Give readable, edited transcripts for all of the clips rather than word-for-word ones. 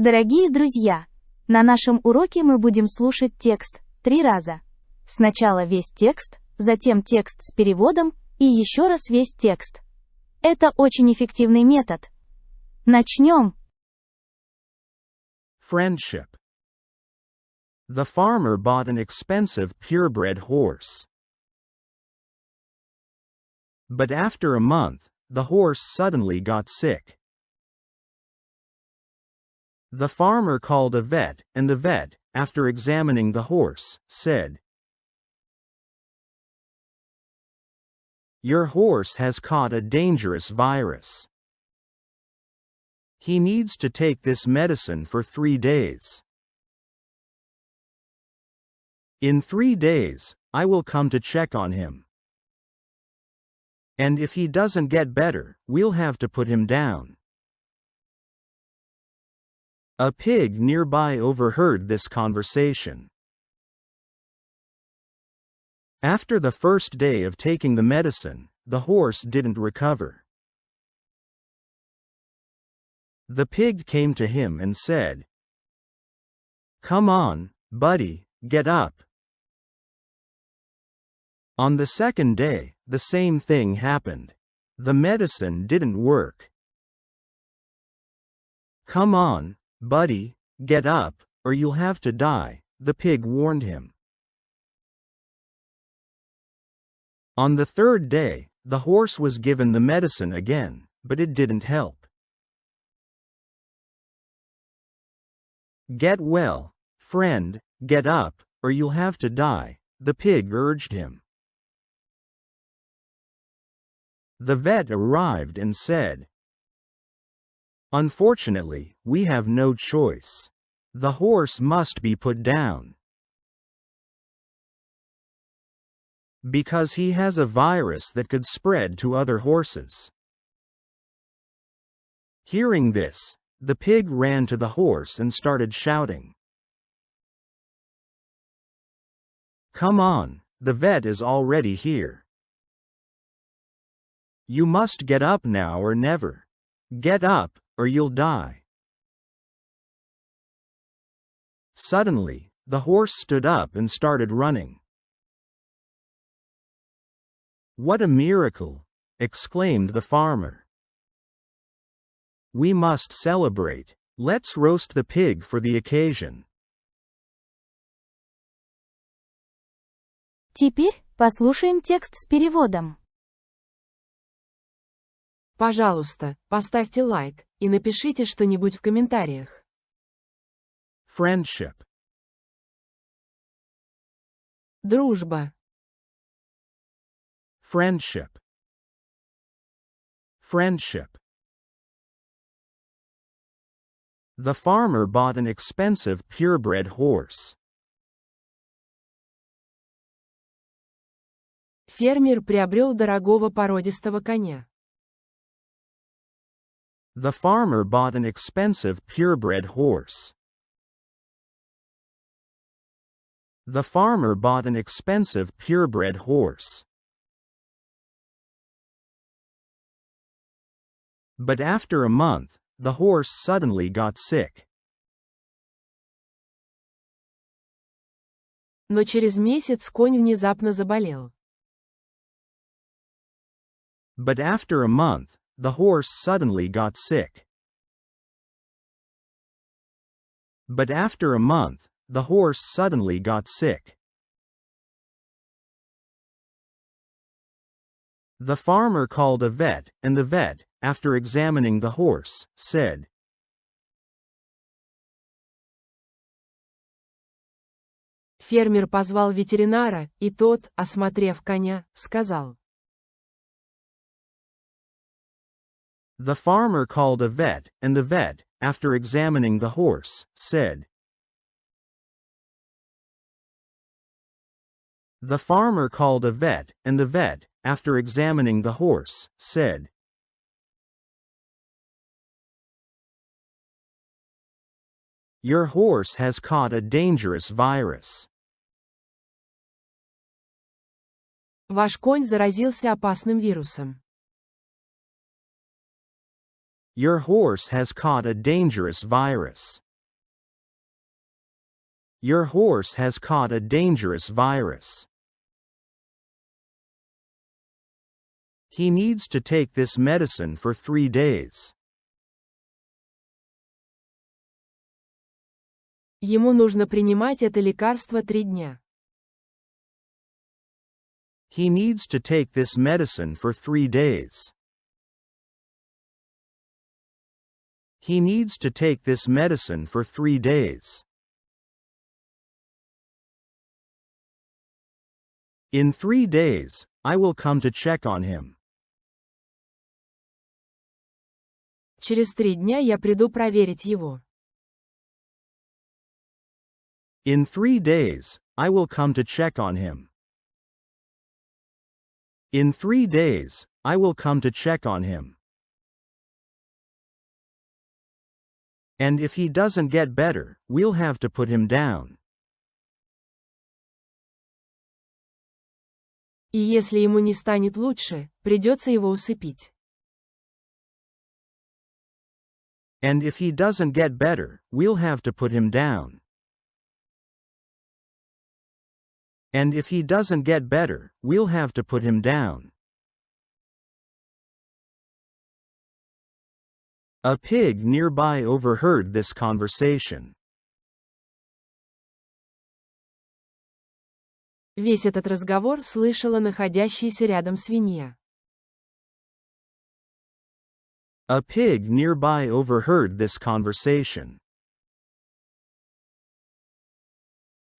Дорогие друзья, на нашем уроке мы будем слушать текст 3 раза. Сначала весь текст, затем текст с переводом и еще раз весь текст. Это очень эффективный метод. Начнем. Friendship. The farmer bought an expensive purebred horse. But after a month, the horse suddenly got sick. The farmer called a vet, and the vet, after examining the horse, said, "Your horse has caught a dangerous virus. He needs to take this medicine for 3 days. In 3 days, I will come to check on him. And if he doesn't get better, we'll have to put him down." A pig nearby overheard this conversation. After the first day of taking the medicine, the horse didn't recover. The pig came to him and said, "Come on, buddy, get up." On the second day, the same thing happened. The medicine didn't work. "Come on, buddy, get up, or you'll have to die," the pig warned him. On the third day, the horse was given the medicine again, but it didn't help. "Get well, friend, get up, or you'll have to die," the pig urged him. The vet arrived and said, "Unfortunately, we have no choice. The horse must be put down. Because he has a virus that could spread to other horses." Hearing this, the pig ran to the horse and started shouting, "Come on, the vet is already here. You must get up now or never. Get up, or you'll die." Suddenly, the horse stood up and started running. "What a miracle!" exclaimed the farmer. "We must celebrate. Let's roast the pig for the occasion." Теперь послушаем текст с переводом. Пожалуйста, поставьте лайк и напишите что-нибудь в комментариях. Friendship. Дружба. Friendship. Friendship. The farmer bought an expensive purebred horse. Фермер приобрел дорогого породистого коня. The farmer bought an expensive purebred horse. The farmer bought an expensive purebred horse. But after a month, the horse suddenly got sick. Но через месяц конь внезапно заболел. But after a month, the horse suddenly got sick. But after a month, the horse suddenly got sick. The farmer called a vet, and the vet, after examining the horse, said, Фермер позвал ветеринара, и тот, осмотрев коня, сказал. The farmer called a vet, and the vet, after examining the horse, said. The farmer called a vet, and the vet, after examining the horse, said. Your horse has caught a dangerous virus. Ваш конь заразился опасным вирусом. Your horse has caught a dangerous virus. your horse has caught a dangerous virus. He needs to take this medicine for 3 days. Ему нужно принимать это лекарство 3 дня. He needs to take this medicine for 3 days. He needs to take this medicine for 3 days. In 3 days, I will come to check on him. Через 3 дня я приду проверить его. In 3 days, I will come to check on him. In 3 days, I will come to check on him. And if he doesn't get better, we'll have to put him down. И если ему не станет лучше, придется его усыпить. And if he doesn't get better, we'll have to put him down. And if he doesn't get better, we'll have to put him down. A pig nearby overheard this conversation. Весь этот разговор слышала находящаяся рядом свинья. A pig nearby overheard this conversation.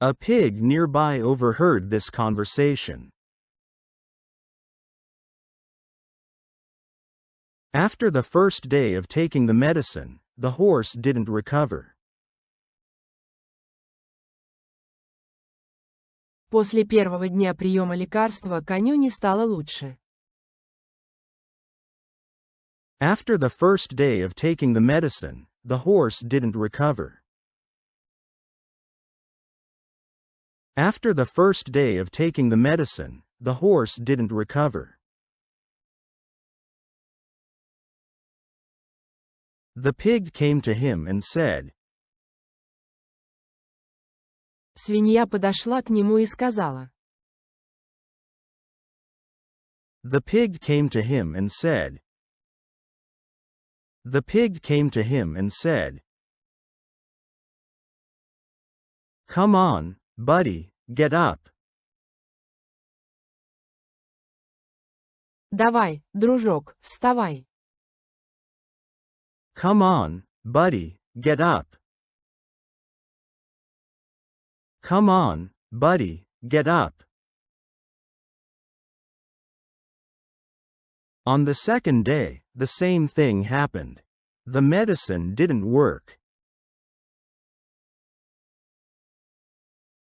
A pig nearby overheard this conversation. After the first day of taking the medicine, the horse didn't recover. После первого дня приема лекарства коню не стало лучше. After the first day of taking the medicine, the horse didn't recover. After the first day of taking the medicine, the horse didn't recover. The pig came to him and said, Свинья подошла к нему и сказала. The pig came to him and said. The pig came to him and said, Come on, buddy, get up. Давай, дружок, вставай. Come on, buddy, get up. Come on, buddy, get up. On the second day, the same thing happened. The medicine didn't work.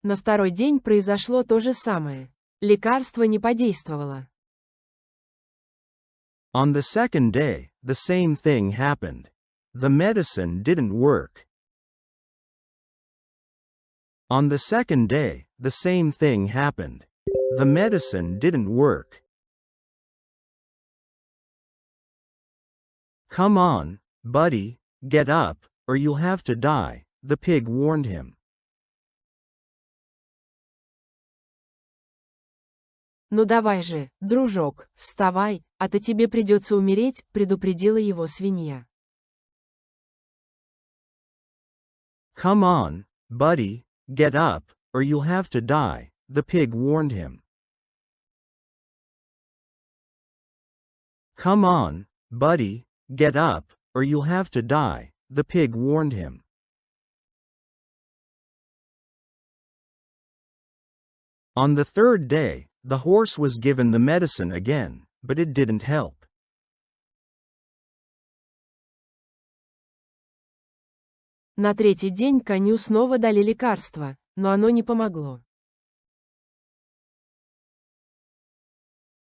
На второй день произошло то же самое. Лекарство не подействовало. On the second day, the same thing happened. The medicine didn't work. On the second day, the same thing happened. The medicine didn't work. Come on, buddy, get up, or you'll have to die, the pig warned him. Ну давай же, дружок, вставай, а то тебе придется умереть, предупредила его свинья. Come on, buddy, get up, or you'll have to die, the pig warned him. Come on, buddy, get up, or you'll have to die, the pig warned him. On the third day, the horse was given the medicine again, but it didn't help. На третий день коню снова дали лекарство, но оно не помогло.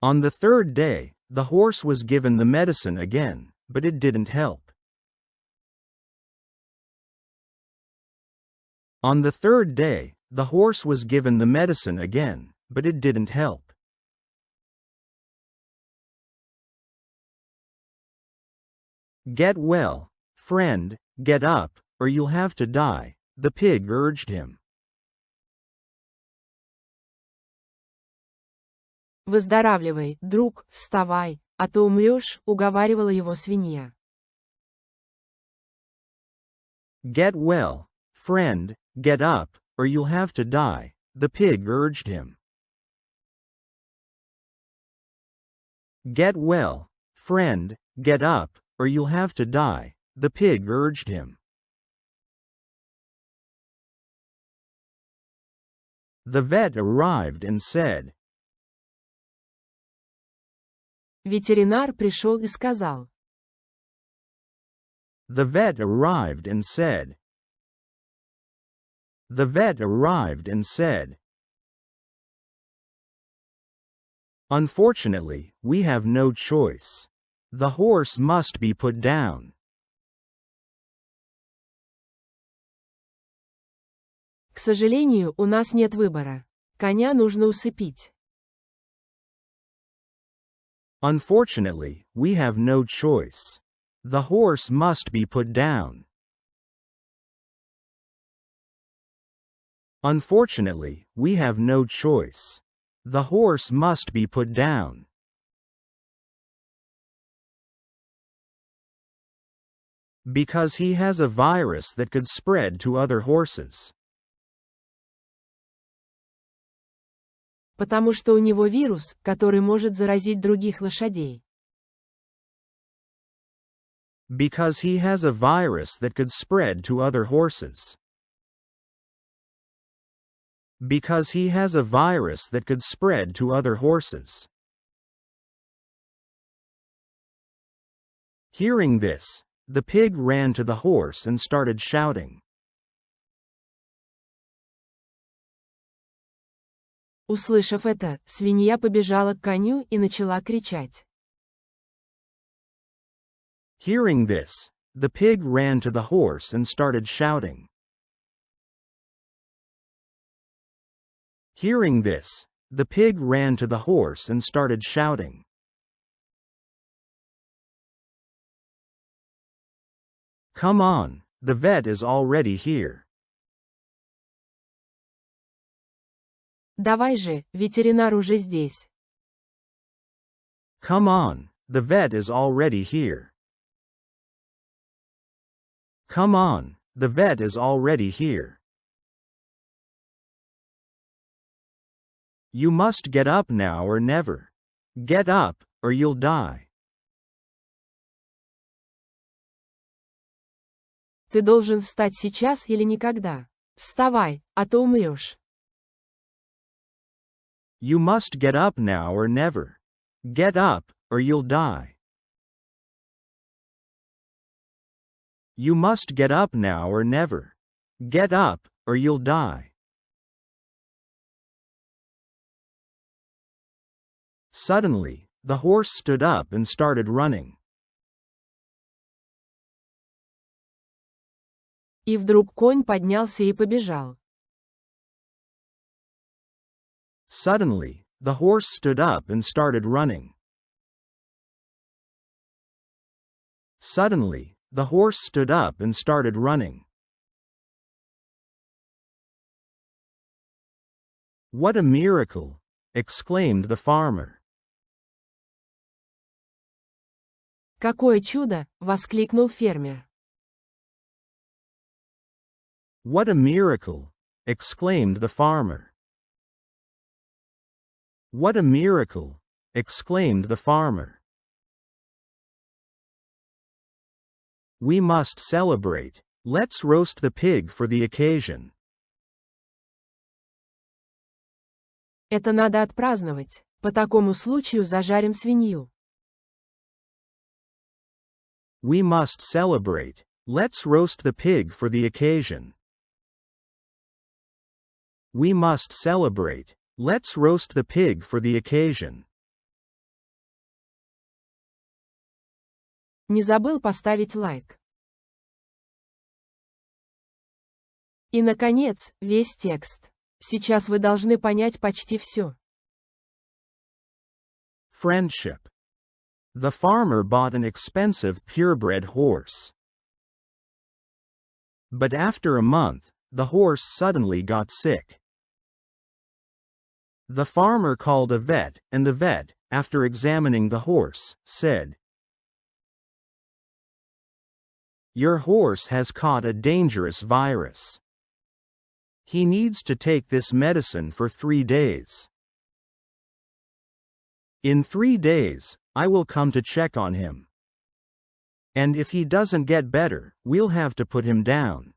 On the third day, the horse was given the medicine again, but it didn't help. On the third day, the horse was given the medicine again, but it didn't help. Get well, friend, get up, or you'll have to die, the pig urged him. «Выздоравливай, друг, вставай, а то умрешь», — уговаривала его свинья. Get well, friend, get up, or you'll have to die, the pig urged him. Get well, friend, get up, or you'll have to die, the pig urged him. The vet arrived and said, Ветеринар пришел и сказал. The vet arrived and said. The vet arrived and said, Unfortunately, we have no choice. The horse must be put down. К сожалению, у нас нет выбора. Коня нужно усыпить. Unfortunately, we have no choice. The horse must be put down. Unfortunately, we have no choice. The horse must be put down. Because he has a virus that could spread to other horses. Потому что у него вирус, который может заразить других лошадей. Because he has a virus that could spread to other horses. Because he has a virus that could spread to other horses. Hearing this, the pig ran to the horse and started shouting. Услышав это, свинья побежала к коню и начала кричать. Hearing this, the pig ran to the horse and started shouting. Hearing this, the pig ran to the horse and started shouting. Come on, the vet is already here. Давай же, ветеринар уже здесь. Come on, the vet is already here. Come on, the vet is already here. You must get up now or never. Get up, or you'll die. Ты должен встать сейчас или никогда. Вставай, а то умрешь. You must get up now or never. Get up, or you'll die. You must get up now or never. Get up, or you'll die. Suddenly, the horse stood up and started running. И вдруг конь поднялся и побежал. Suddenly, the horse stood up and started running. Suddenly, the horse stood up and started running. What a miracle! Exclaimed the farmer. Какое чудо! Воскликнул фермер. What a miracle! Exclaimed the farmer. What a miracle! Exclaimed the farmer. We must celebrate. Let's roast the pig for the occasion. Это надо отпраздновать. По такому случаю зажарим свинью. We must celebrate. Let's roast the pig for the occasion. We must celebrate. Let's roast the pig for the occasion. Не забыл поставить лайк. И, наконец, весь текст. Сейчас вы должны понять почти все. Friendship. The farmer bought an expensive purebred horse. But after a month, the horse suddenly got sick. The farmer called a vet, and the vet, after examining the horse, said, "Your horse has caught a dangerous virus. He needs to take this medicine for 3 days. In 3 days, I will come to check on him. And if he doesn't get better, we'll have to put him down."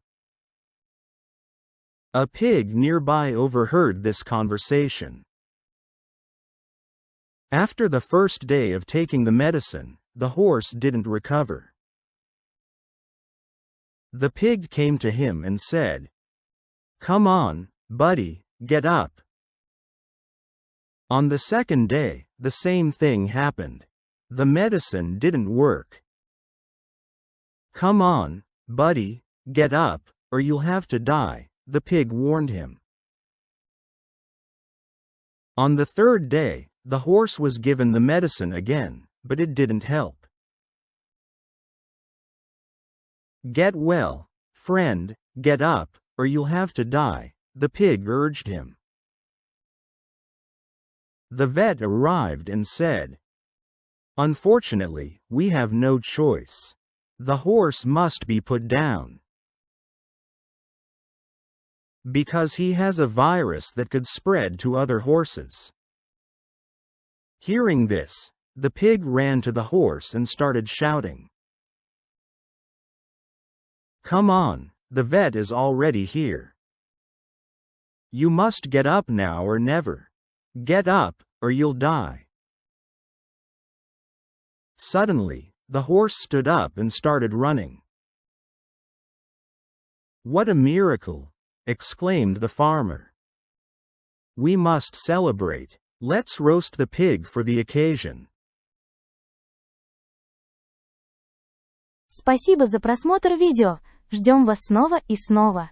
A pig nearby overheard this conversation. After the first day of taking the medicine, the horse didn't recover. The pig came to him and said, "Come on, buddy, get up." On the second day, the same thing happened. The medicine didn't work. "Come on, buddy, get up, or you'll have to die," the pig warned him. On the third day, the horse was given the medicine again, but it didn't help. "Get well, friend, get up, or you'll have to die," the pig urged him. The vet arrived and said, "Unfortunately, we have no choice. The horse must be put down. Because he has a virus that could spread to other horses." Hearing this, the pig ran to the horse and started shouting, "Come on, the vet is already here. You must get up now or never. Get up, or you'll die." Suddenly, the horse stood up and started running. "What a miracle!" exclaimed the farmer. "We must celebrate. Let's roast the pig for the occasion." Спасибо за просмотр видео. Ждем вас снова и снова.